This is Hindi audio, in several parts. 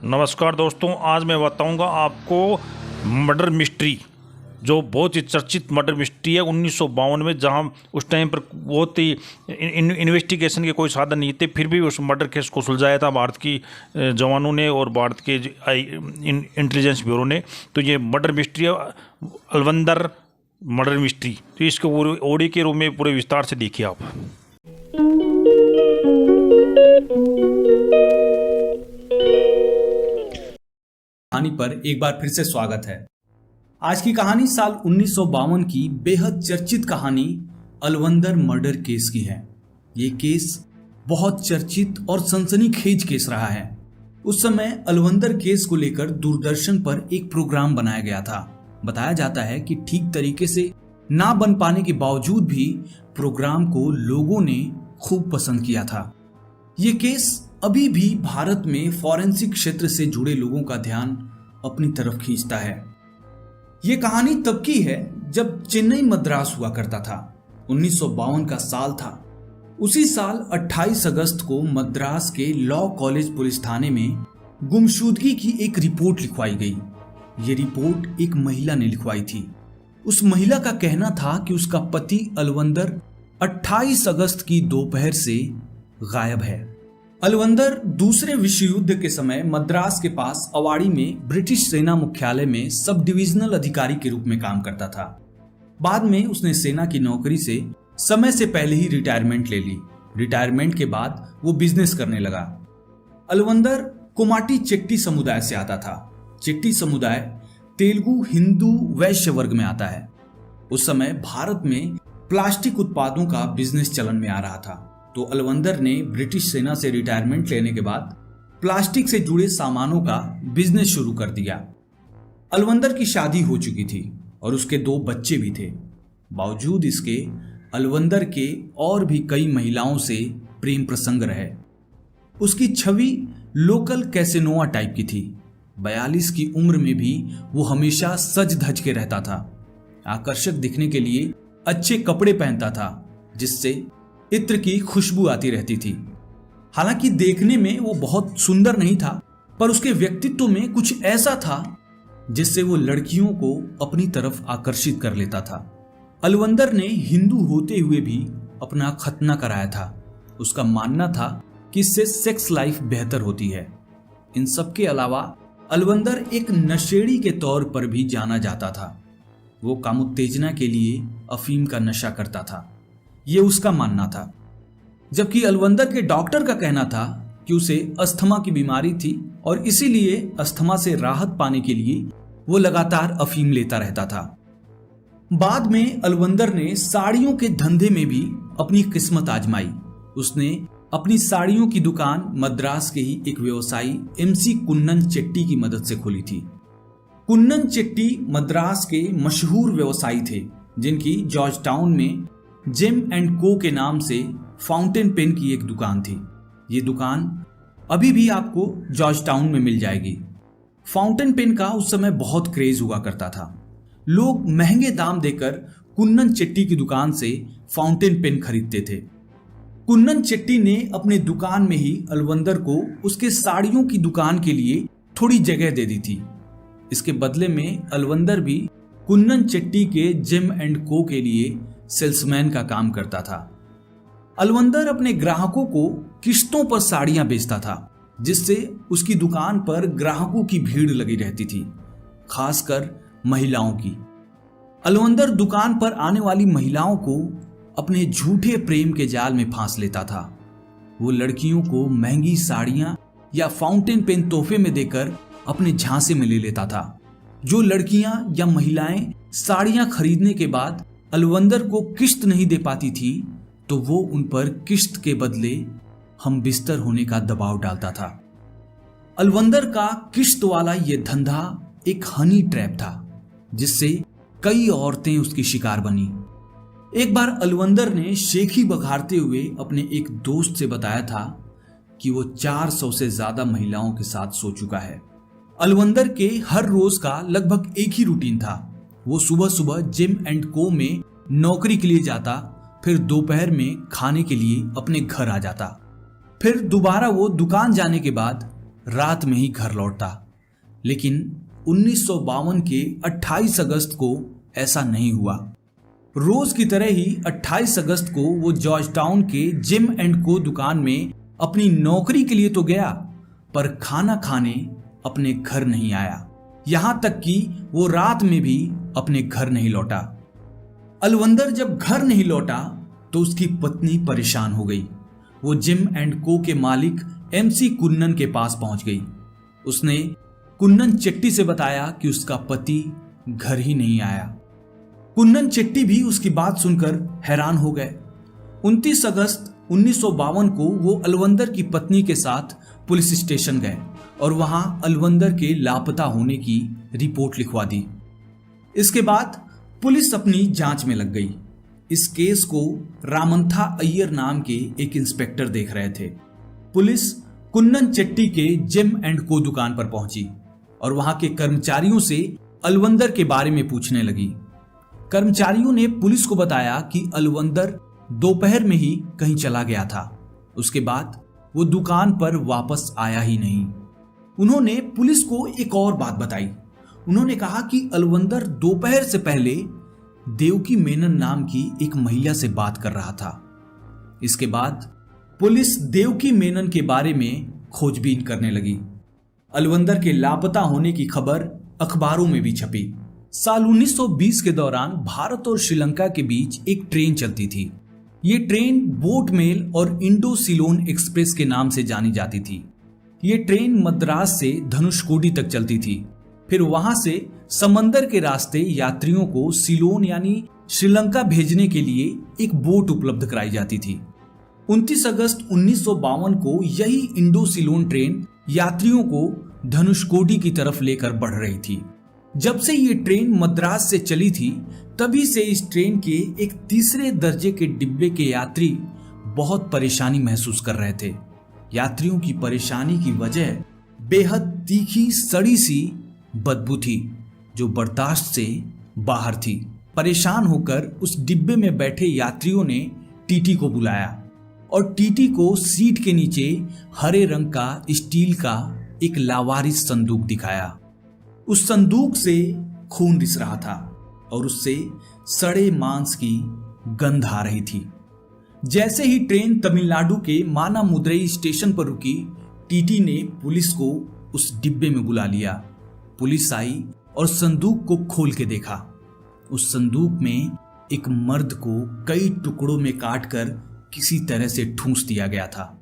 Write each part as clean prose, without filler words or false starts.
नमस्कार दोस्तों, आज मैं बताऊंगा आपको मर्डर मिस्ट्री, जो बहुत ही चर्चित मर्डर मिस्ट्री है 1952 में, जहां उस टाइम पर बहुत ही इन्वेस्टिगेशन के कोई साधन नहीं थे, फिर भी उस मर्डर केस को सुलझाया था भारत की जवानों ने और भारत के इंटेलिजेंस ब्यूरो ने। तो ये मर्डर मिस्ट्री है, अलवंदर मर्डर मिस्ट्री। तो इसको ऑडियो के रूप में पूरे विस्तार से देखिए आप। कहानी पर एक बार फिर से स्वागत है। आज की कहानी साल 1952 की बेहद चर्चित कहानी अलवंदर मर्डर केस की है। ये केस बहुत चर्चित और सनसनीखेज केस रहा है। उस समय अलवंदर केस को लेकर दूरदर्शन पर एक प्रोग्राम बनाया गया था। बताया जाता है कि ठीक तरीके से ना बन पाने के बावजूद भी प्रोग्राम को लोगों ने खूब पसंद किया था। ये केस अभी भी भारत में फॉरेंसिक क्षेत्र से जुड़े लोगों का ध्यान अपनी तरफ खींचता है। ये कहानी तब की है जब चेन्नई मद्रास हुआ करता था। 1952 का साल था। उसी साल 28 अगस्त को मद्रास के लॉ कॉलेज पुलिस थाने में गुमशुदगी की एक रिपोर्ट लिखवाई गई। ये रिपोर्ट एक महिला ने लिखवाई थी। उस महिला का कहना था कि उसका पति अलवंदर 28 अगस्त की दोपहर से गायब है। अलवंदर दूसरे विश्व युद्ध के समय मद्रास के पास अवाड़ी में ब्रिटिश सेना मुख्यालय में सब डिविजनल अधिकारी के रूप में काम करता था। बाद में उसने सेना की नौकरी से समय से पहले ही रिटायरमेंट ले ली। रिटायरमेंट के बाद वो बिजनेस करने लगा। अलवंदर कोमाटी चेट्टी समुदाय से आता था। चेट्टी समुदाय तेलुगु हिंदू वैश्य वर्ग में आता है। उस समय भारत में प्लास्टिक उत्पादों का बिजनेस चलन में आ रहा था। तो अलवंदर ने ब्रिटिश सेना से रिटायरमेंट लेने के बाद प्लास्टिक से जुड़े सामानों का बिजनेस शुरू कर दिया। अलवंदर की शादी हो चुकी थी और उसके 2 बच्चे भी थे। बावजूद इसके अलवंदर के और भी कई महिलाओं से प्रेम प्रसंग रहे। उसकी छवि लोकल कैसेनोआ टाइप की थी। 42 की उम्र में भी वो हमेशा सज धज के रहता था। आकर्षक दिखने के लिए अच्छे कपड़े पहनता था, जिससे इत्र की खुशबू आती रहती थी। हालांकि देखने में वो बहुत सुंदर नहीं था, पर उसके व्यक्तित्व में कुछ ऐसा था जिससे वो लड़कियों को अपनी तरफ आकर्षित कर लेता था। अलवंदर ने हिंदू होते हुए भी अपना खतना कराया था। उसका मानना था कि इससे सेक्स लाइफ बेहतर होती है। इन सब के अलावा अलवंदर एक नशेड़ी के तौर पर भी जाना जाता था। वो कामोत्तेजना के लिए अफीम का नशा करता था, ये उसका मानना था। जबकि अलवंदर के डॉक्टर का कहना था कि उसे अस्थमा की बीमारी थी और इसीलिए अस्थमा से राहत पाने के लिए वो लगातार अफीम लेता रहता था। बाद में अलवंदर ने साड़ियों के धंधे में भी अपनी किस्मत आजमाई। उसने अपनी साड़ियों की दुकान मद्रास के ही एक व्यवसायी MC कुन्नन चेट्टी की मदद से खोली थी। कुन्नन चेट्टी मद्रास के मशहूर व्यवसायी थे, जिनकी जॉर्ज टाउन में जेम एंड को के नाम से फाउंटेन पेन की एक दुकान थी। ये दुकान अभी भी आपको जॉर्ज टाउन में मिल जाएगी। फाउंटेन पेन का उस समय बहुत क्रेज हुआ करता था। लोग महंगे दाम देकर कुन्नन चेट्टी की दुकान से फाउंटेन पेन खरीदते थे। कुन्नन चेट्टी ने अपने दुकान में ही अलवंदर को उसके साड़ियों की दुकान के लिए थोड़ी जगह दे दी थी। इसके बदले में अलवंदर भी कुन्नन चेट्टी के जेम एंड को के लिए सेल्समैन का काम करता था। अलवंदर अपने ग्राहकों को किश्तों पर साड़ियां बेचता था, जिससे उसकी दुकान पर ग्राहकों की भीड़ लगी रहती थी, खासकर महिलाओं की। अलवंदर दुकान पर आने वाली महिलाओं को अपने झूठे प्रेम के जाल में फांस लेता था। वो लड़कियों को महंगी साड़ियां या फाउंटेन पेन तोहफे में देकर अपने झांसे में ले लेता था। जो लड़कियां या महिलाएं साड़ियां खरीदने के बाद अलवंदर को किश्त नहीं दे पाती थी, तो वो उन पर किश्त के बदले हम बिस्तर होने का दबाव डालता था। अलवंदर का किश्त वाला ये धंधा एक हनी ट्रैप था, जिससे कई औरतें उसकी शिकार बनी। एक बार अलवंदर ने शेखी बघारते हुए अपने एक दोस्त से बताया था कि वो 400 से ज्यादा महिलाओं के साथ सो चुका है। अलवंदर के हर रोज का लगभग एक ही रूटीन था। वो सुबह सुबह जिम एंड को में नौकरी के लिए जाता, फिर दोपहर में खाने के लिए अपने घर आ जाता। फिर दोबारा वो दुकान जाने के बाद रात में ही घर लौटा। लेकिन 1952 के 28 अगस्त को ऐसा नहीं हुआ। रोज की तरह ही 28 अगस्त को वो जॉर्ज टाउन के जिम एंड को दुकान में अपनी नौकरी के लिए तो गया, पर खाना खाने अपने घर नहीं आया। यहां तक कि वो रात में भी अपने घर नहीं लौटा। अलवंदर जब घर नहीं लौटा तो उसकी पत्नी परेशान हो गई। वो जिम एंड को के मालिक MC कुन्नन के पास पहुंच गई। उसने कुन्नन चेट्टी से बताया कि उसका पति घर ही नहीं आया। कुन्नन चेट्टी भी उसकी बात सुनकर हैरान हो गए। 29 अगस्त 1952 को वो अलवंदर की पत्नी के साथ पुलिस स्टेशन गए और वहां अलवंदर के लापता होने की रिपोर्ट लिखवा दी। इसके बाद पुलिस अपनी जांच में लग गई। इस केस को रामंथा अय्यर नाम के एक इंस्पेक्टर देख रहे थे। पुलिस कुन्नन चेट्टी के जिम एंड को दुकान पर पहुंची और वहां के कर्मचारियों से अलवंदर के बारे में पूछने लगी। कर्मचारियों ने पुलिस को बताया कि अलवंदर दोपहर में ही कहीं चला गया था। उसके बाद वो दुकान पर वापस आया ही नहीं। उन्होंने पुलिस को एक और बात बताई। उन्होंने कहा कि अलवंदर दोपहर से पहले देवकी मेनन नाम की एक महिला से बात कर रहा था। इसके बाद पुलिस देवकी मेनन के बारे में खोजबीन करने लगी। अलवंदर के लापता होने की खबर अखबारों में भी छपी। साल 1920 के दौरान भारत और श्रीलंका के बीच एक ट्रेन चलती थी। ये ट्रेन बोट मेल और इंडो सिलोन एक्सप्रेस के नाम से जानी जाती थी। ये ट्रेन मद्रास से धनुषकोडी तक चलती थी। फिर वहां से समंदर के रास्ते यात्रियों को सिलोन यानी श्रीलंका भेजने के लिए एक बोट उपलब्ध कराई जाती थी। 29 अगस्त 1952 को यही इंडो सिलोन ट्रेन यात्रियों को धनुषकोडी की तरफ लेकर बढ़ रही थी। जब से ये ट्रेन मद्रास से चली थी तभी से इस ट्रेन के एक तीसरे दर्जे के डिब्बे के यात्री बहुत परेशानी महसूस कर रहे थे। यात्रियों की परेशानी की वजह बेहद तीखी सड़ी सी बदबू थी जो बर्दाश्त से बाहर थी। परेशान होकर उस डिब्बे में बैठे यात्रियों ने टीटी को बुलाया और टीटी को सीट के नीचे हरे रंग का स्टील का एक लावारिस संदूक दिखाया। उस संदूक से खून रिस रहा था और उससे सड़े मांस की गंध आ रही थी। जैसे ही ट्रेन तमिलनाडु के मानामुद्रई स्टेशन पर रुकी, टीटी ने पुलिस को उस डिब्बे में बुला लिया। पुलिस आई और संदूक को खोल के देखा। उस संदूक में एक मर्द को कई टुकड़ों में काटकर किसी तरह से ठूंस दिया गया था।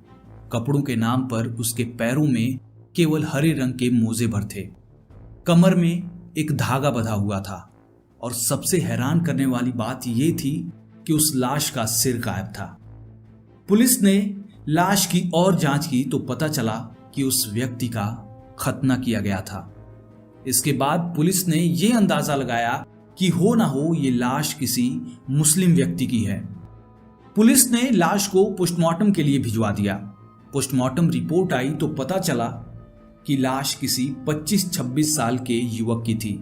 कपड़ों के नाम पर उसके पैरों में केवल हरे रंग के मोजे भर थे। कमर में एक धागा बंधा हुआ था और सबसे हैरान करने वाली बात यह थी कि उस लाश का सिर गायब था। पुलिस ने लाश की और जांच की तो पता चला कि उस व्यक्ति का खतना किया गया था। इसके बाद पुलिस ने यह अंदाजा लगाया कि हो ना हो ये लाश किसी मुस्लिम व्यक्ति की है। पुलिस ने लाश को पोस्टमार्टम के लिए भिजवा दिया। पोस्टमार्टम रिपोर्ट आई तो पता चला कि लाश किसी 25-26 साल के युवक की थी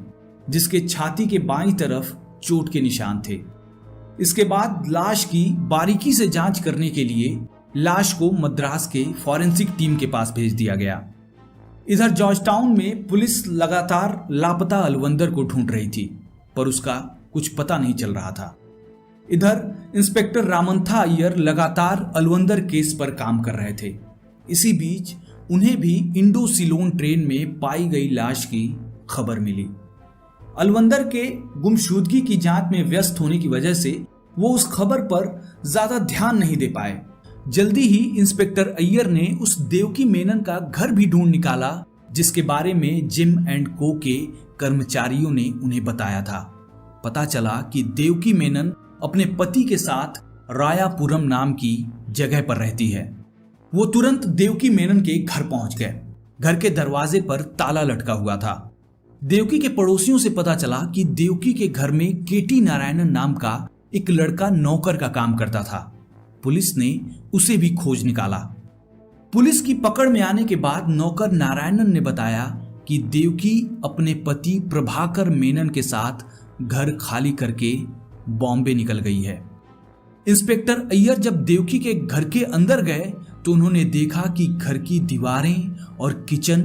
जिसके छाती के बाईं तरफ चोट के निशान थे। इसके बाद लाश की बारीकी से जांच करने के लिए लाश को मद्रास के फॉरेंसिक टीम के पास भेज दिया गया। इधर जॉर्ज टाउन में पुलिस लगातार लापता अलवंदर को ढूंढ रही थी पर उसका कुछ पता नहीं चल रहा था। इधर इंस्पेक्टर रामंथा अय्यर लगातार अलवंदर केस पर काम कर रहे थे। इसी बीच उन्हें भी इंडो सिलोन ट्रेन में पाई गई लाश की खबर मिली। अलवंदर के गुमशुदगी की जांच में व्यस्त होने की वजह से वो उस खबर पर ज्यादा ध्यान नहीं दे पाए। जल्दी ही इंस्पेक्टर अय्यर ने उस देवकी मेनन का घर भी ढूंढ निकाला जिसके बारे में जिम एंड को के कर्मचारियों ने उन्हें बताया था। पता चला कि देवकी मेनन अपने पति के साथ रायापुरम नाम की जगह पर रहती है। वो तुरंत देवकी मेनन के घर पहुंच गए। घर के दरवाजे पर ताला लटका हुआ था। देवकी के पड़ोसियों से पता चला कि देवकी के घर में केटी नारायणन नाम का एक लड़का नौकर का काम करता था। पुलिस ने उसे भी खोज निकाला। पुलिस की पकड़ में आने के बाद नौकर नारायणन ने बताया कि देवकी अपने पति प्रभाकर मेनन के साथ घर खाली करके बॉम्बे निकल गई है। इंस्पेक्टर अय्यर जब देवकी के घर के अंदर गए तो उन्होंने देखा कि घर की दीवारें और किचन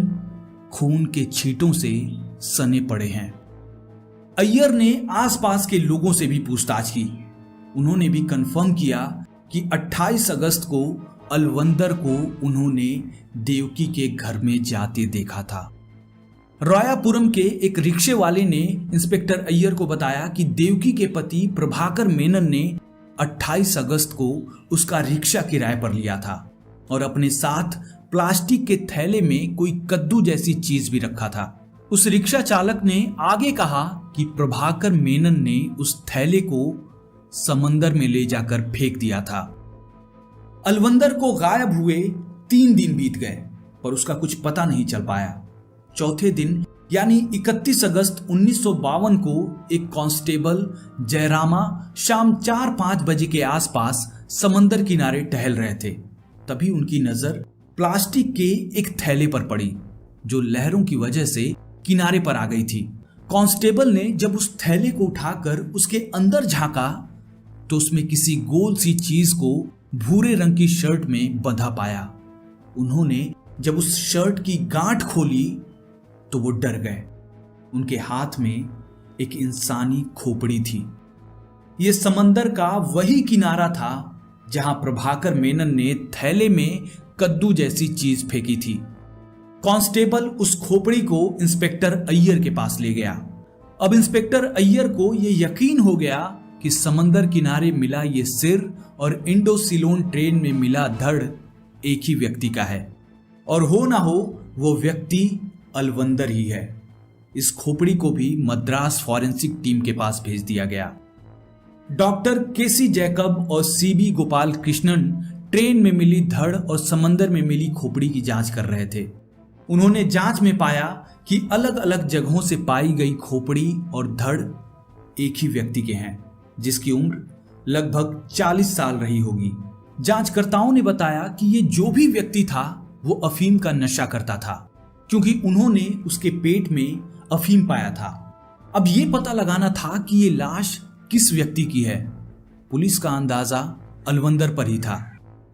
खून के छींटों से सने पड़े हैं। अय्यर ने आसपास के लोगों से भी पूछताछ की। उन्होंने भी कंफर्म किया कि 28 अगस्त को अलवंदर को उन्होंने देवकी के घर में जाते देखा था। रायापुरम के एक रिक्शे वाले ने इंस्पेक्टर अय्यर को बताया कि देवकी के पति प्रभाकर मेनन ने 28 अगस्त को उसका रिक्शा किराए पर लिया था और अपने साथ प्लास्टिक के थैले में कोई कद्दू जैसी चीज भी रखा था। उस रिक्शा चालक ने आगे कहा कि प्रभाकर मेनन ने उस थैले को समंदर में ले जाकर फेंक दिया था। अलवंदर को गायब हुए 3 दिन बीत गए पर उसका कुछ पता नहीं चल पाया। चौथे दिन यानी 31 अगस्त 1952 को एक कांस्टेबल जयरामा शाम 4-5 बजे के आसपास समंदर किनारे टहल रहे थे। तभी उनकी नजर प्लास्टिक के एक थैले पर पड़ी जो लहरों की वजह से किनारे पर आ गई थी। कांस्टेबल ने जब उस थैले को उठाकर उसके अंदर झांका तो उसमें किसी गोल सी चीज को भूरे रंग की शर्ट में बंधा पाया। उन्होंने जब उस शर्ट की गांठ खोली तो वो डर गए। उनके हाथ में एक इंसानी खोपड़ी थी। ये समंदर का वही किनारा था जहां प्रभाकर मेनन ने थैले में कद्दू जैसी चीज फेंकी थी। कांस्टेबल उस खोपड़ी को इंस्पेक्टर अय्यर के पास ले गया। अब इंस्पेक्टर अय्यर को यह यकीन हो गया कि समंदर किनारे मिला ये सिर और इंडो सिलोन ट्रेन में मिला धड़ एक ही व्यक्ति का है और हो ना हो वो व्यक्ति अलवंदर ही है। इस खोपड़ी को भी मद्रास फॉरेंसिक टीम के पास भेज दिया गया। डॉक्टर केसी जैकब और सीबी गोपाल कृष्णन ट्रेन में मिली धड़ और समंदर में मिली खोपड़ी की जांच कर रहे थे। उन्होंने जांच में पाया कि अलग अलग जगहों से पाई गई खोपड़ी और धड़ एक ही व्यक्ति के हैं जिसकी उम्र लगभग 40 साल रही होगी। जांचकर्ताओं ने बताया कि ये जो भी व्यक्ति था वो अफीम का नशा करता था क्योंकि उन्होंने उसके पेट में अफीम पाया था। अब ये पता लगाना था कि ये लाश किस व्यक्ति की है। पुलिस का अंदाजा अलवंदर पर ही था,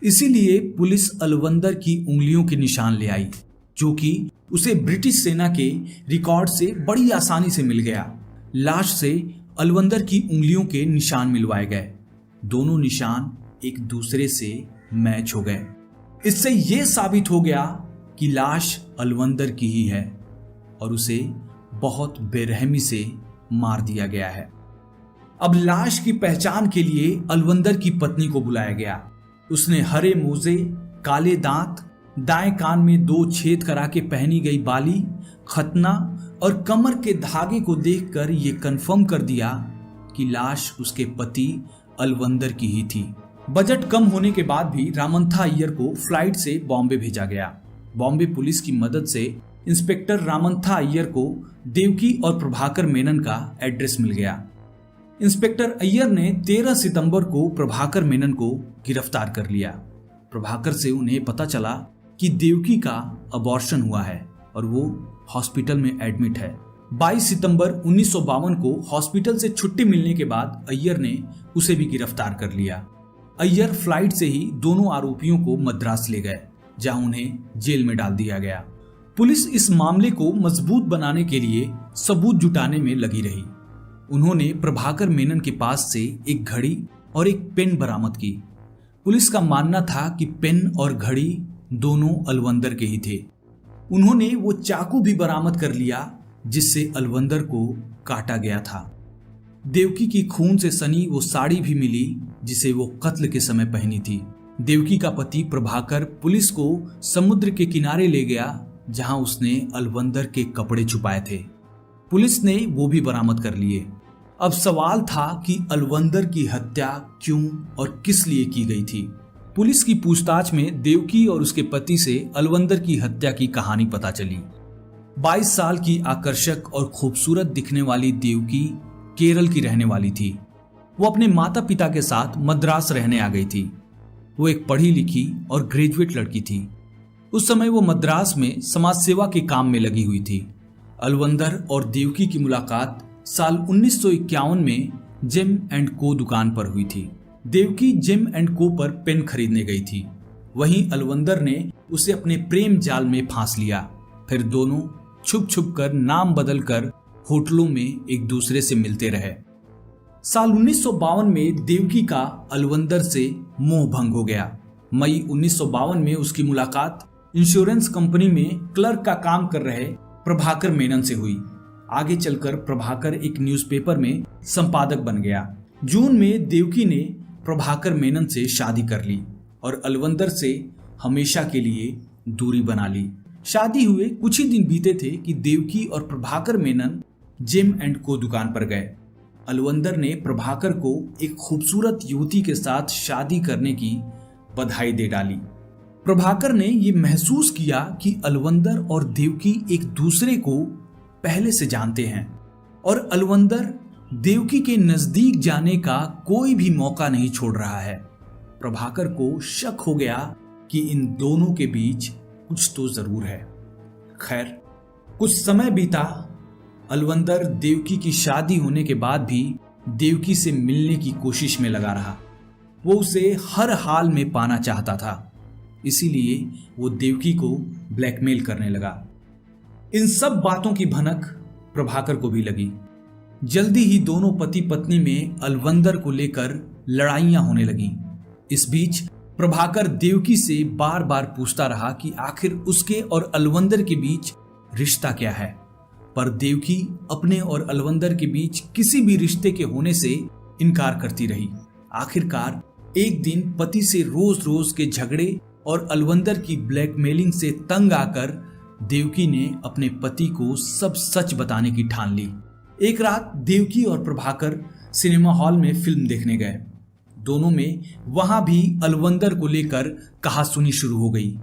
इसीलिए पुलिस अलवंदर की उंगलियों के निशान ले आई जो कि उसे ब्रिटिश सेना के रिकॉर्ड से बड़ी आसानी से मिल गया। लाश से अलवंदर की उंगलियों के निशान मिलवाए गए। दोनों निशान एक दूसरे से मैच हो गए। इससे यह साबित हो गया कि लाश अलवंदर की ही है और उसे बहुत बेरहमी से मार दिया गया है। अब लाश की पहचान के लिए अलवंदर की पत्नी को बुलाया गया। उसने हरे मोजे, काले दांत, दाएं कान में 2 छेद करा के पहनी गई बाली, खतना और कमर के धागे को देखकर यह कंफर्म कर दिया कि लाश उसके पति अलवंदर की ही थी। बजट कम होने के बाद भी रामंथा अय्यर को फ्लाइट से बॉम्बे भेजा गया। बॉम्बे पुलिस की मदद से इंस्पेक्टर रामंथा अय्यर को देवकी और प्रभाकर मेनन का एड्रेस मिल गया। इंस्पेक्टर अय्यर ने 13 सितंबर को प्रभाकर मेनन को गिरफ्तार कर लिया। प्रभाकर से उन्हें पता चला कि देवकी का अबॉर्शन हुआ है और वो हॉस्पिटल में एडमिट है। 22 सितंबर 1952 को हॉस्पिटल से छुट्टी मिलने के बाद अय्यर ने उसे भी गिरफ्तार कर लिया। अय्यर फ्लाइट से ही दोनों आरोपियों को मद्रास ले गए जहां उन्हें जेल में डाल दिया गया। पुलिस इस मामले को मजबूत बनाने के लिए सबूत जुटाने में लगी रही। उन्होंने प्रभाकर मेनन के पास से एक घड़ी और एक पेन बरामद की। पुलिस का मानना था कि पेन और घड़ी दोनों अलवंदर के ही थे। उन्होंने वो चाकू भी बरामद कर लिया जिससे अलवंदर को काटा गया था। देवकी की खून से सनी वो साड़ी भी मिली जिसे वो कत्ल के समय पहनी थी। देवकी का पति प्रभाकर पुलिस को समुद्र के किनारे ले गया जहां उसने अलवंदर के कपड़े छुपाए थे। पुलिस ने वो भी बरामद कर लिए। अब सवाल था कि अलवंदर की हत्या क्यों और किस लिए की गई थी। पुलिस की पूछताछ में देवकी और उसके पति से अलवंदर की हत्या की कहानी पता चली। 22 साल की आकर्षक और खूबसूरत दिखने वाली देवकी केरल की रहने वाली थी। वो अपने माता पिता के साथ मद्रास रहने आ गई थी। वो एक पढ़ी लिखी और ग्रेजुएट लड़की थी। उस समय वो मद्रास में समाज सेवा के काम में लगी हुई थी। अलवंदर और देवकी की मुलाकात साल 1951 में जेम एंड को दुकान पर हुई थी। देवकी जेम एंड को पर पेन खरीदने गई थी। वहीं अलवंदर ने उसे अपने प्रेम जाल में फांस लिया। फिर दोनों छुप छुप कर नाम बदलकर होटलों में एक दूसरे से मिलते रहे। साल 1952 में देवकी का अलवंदर से मोह भंग हो गया। मई 1952 में उसकी मुलाकात इंश्योरेंस कंपनी में क्लर्क का काम कर रहे प्रभाकर मेनन से हुई। आगे चलकर प्रभाकर एक न्यूज़पेपर में संपादक बन गया। जून में देवकी ने प्रभाकर मेनन से शादी कर ली और अलवंदर से हमेशा के लिए दूरी बना ली। शादी हुए कुछ ही दिन बीते थे कि देवकी और प्रभाकर मेनन जिम एंड को दुकान पर गए। अलवंदर ने प्रभाकर को एक खूबसूरत युवती के साथ शादी करने की बधाई दे डाली। प्रभाकर ने यह महसूस किया कि अलवंदर और देवकी एक दूसरे को पहले से जानते हैं और अलवंदर देवकी के नजदीक जाने का कोई भी मौका नहीं छोड़ रहा है। प्रभाकर को शक हो गया कि इन दोनों के बीच कुछ तो जरूर है। खैर, कुछ समय बीता। अलवंदर देवकी की शादी होने के बाद भी देवकी से मिलने की कोशिश में लगा रहा। वो उसे हर हाल में पाना चाहता था, इसीलिए वो देवकी को ब्लैकमेल करने लगा। इन सब बातों की भनक प्रभाकर को भी लगी। जल्दी ही दोनों पति पत्नी में अलवंदर को लेकर लड़ाइयां होने लगीं। इस बीच प्रभाकर देवकी से बार बार पूछता रहा कि आखिर उसके और अलवंदर के बीच रिश्ता क्या है, पर देवकी अपने और अलवंदर के बीच किसी भी रिश्ते के होने से इनकार करती रही। आखिरकार एक दिन पति से रोज रोज के झगड़े और अलवंदर की ब्लैकमेलिंग से तंग आकर देवकी ने अपने पति को सब सच बताने की ठान ली। एक रात देवकी और प्रभाकर सिनेमा हॉल में फिल्म देखने गए। दोनों में वहां भी अलवंदर को लेकर कहासुनी शुरू हो गई।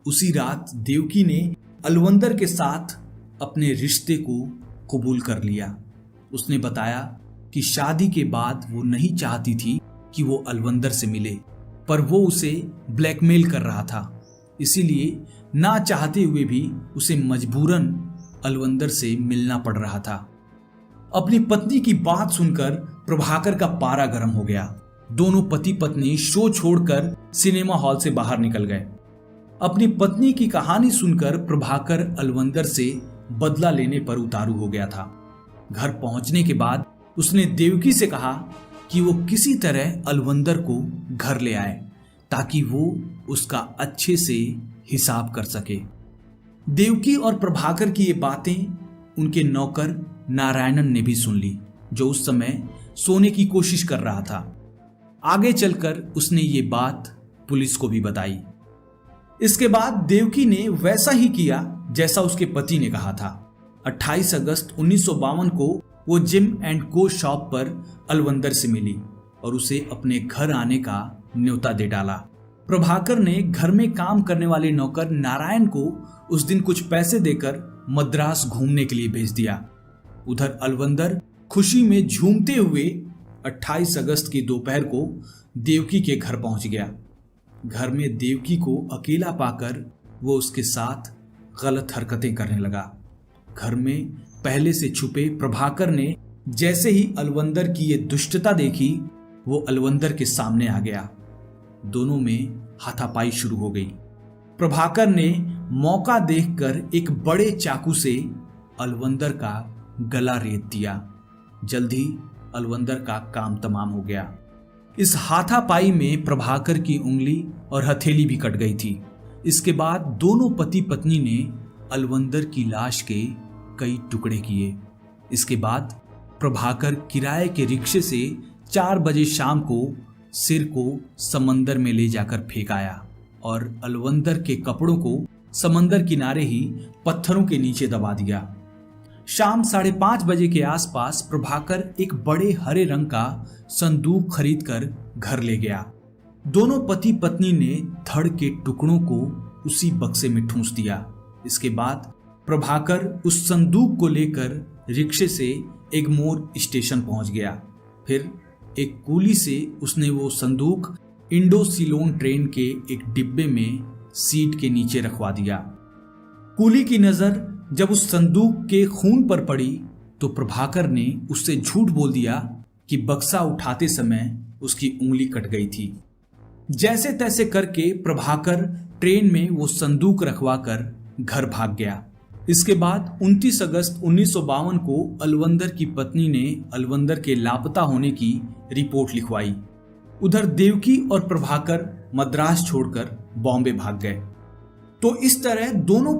उसी रात देवकी ने अलवंदर के साथ अपने रिश्ते को कबूल कर लिया। उसने बताया कि शादी के बाद वो नहीं चाहती थी कि वो अलवंदर से मिले, पर वो उसे ब्लैकमेल कर रहा था, इसीलिए ना चाहते हुए भी उसे मजबूरन अलवंदर से मिलना पड़ रहा था। अपनी पत्नी की बात सुनकर प्रभाकर का पारा गर्म हो गया। दोनों पति पत्नी शो छोड़कर सिनेमा हॉल से बाहर निकल गए। अपनी पत्नी की कहानी सुनकर प्रभाकर अलवंदर से बदला लेने पर उतारू हो गया था। घर पहुंचने के बाद उसने देवकी से कहा कि वो किसी तरह अलवंदर को घर ले आए ताकि वो उसका अच्छे से हिसाब कर सके। देवकी और प्रभाकर की ये बातें उनके नौकर नारायणन ने भी सुन ली, जो उस समय सोने की कोशिश कर रहा था। आगे चलकर उसने ये बात पुलिस को भी बताई। इसके बाद देवकी ने वैसा ही किया जैसा उसके पति ने कहा था। 28 अगस्त 1952 को वो जिम एंड को शॉप पर अलवंदर से मिली और उसे अपने घर आने का न्योता दे डाला। प्रभाकर ने घर में काम करने वाले नौकर नारायण को उस दिन कुछ पैसे देकर मद्रास घूमने के लिए भेज दिया। उधर अलवंदर खुशी में झूमते हुए 28 अगस्त की दोपहर को देवकी के घर पहुंच गया। घर में देवकी को अकेला पाकर वो उसके साथ गलत हरकतें करने लगा। घर में पहले से छुपे प्रभाकर ने जैसे ही अलवंदर की ये दुष्टता देखी, वो अलवंदर के सामने आ गया। दोनों में हाथापाई शुरू हो गई। प्रभाकर ने मौका देखकर एक बड़े चाकू से अलवंदर का गला रेत दिया। जल्दी अलवंदर का काम तमाम हो गया। इस हाथापाई में प्रभाकर की उंगली और हथेली भी कट गई थी। इसके बाद दोनों पति पत्नी ने अलवंदर की लाश के कई टुकड़े किए। इसके बाद प्रभाकर किराए के रिक्शे से 4 बजे शाम को सिर को समंदर में ले जाकर फेंक आया और अलवंदर के कपड़ों को समंदर किनारे ही पत्थरों के नीचे दबा दिया। शाम 5:30 बजे के आसपास प्रभाकर एक बड़े हरे रंग का संदूक खरीदकर घर ले गया। दोनों पति पत्नी ने धड़ के टुकड़ों को उसी बक्से में ठूंस दिया। इसके बाद प्रभाकर उस संदूक को लेकर रिक्शे से एगमोर स्टेशन पहुंच गया। फिर एक कूली से उसने वो संदूक इंडो सिलोन ट्रेन के एक डिब्बे में सीट के नीचे रखवा दिया। कूली की नजर जब उस संदूक के खून पर पड़ी तो प्रभाकर ने उससे झूठ बोल दिया कि बक्सा उठाते समय उसकी उंगली कट गई थी। जैसे तैसे करके प्रभाकर ट्रेन में वो संदूक रखवाकर घर भाग गया। इसके बाद 29 अगस्त 1952 को अलवंदर की पत्नी ने अलवंदर के लापता होने की रिपोर्ट लिखवाई। उधर देवकी और प्रभाकर मद्रास छोड़कर बॉम्बे भाग गए। तो इस तरह दोनों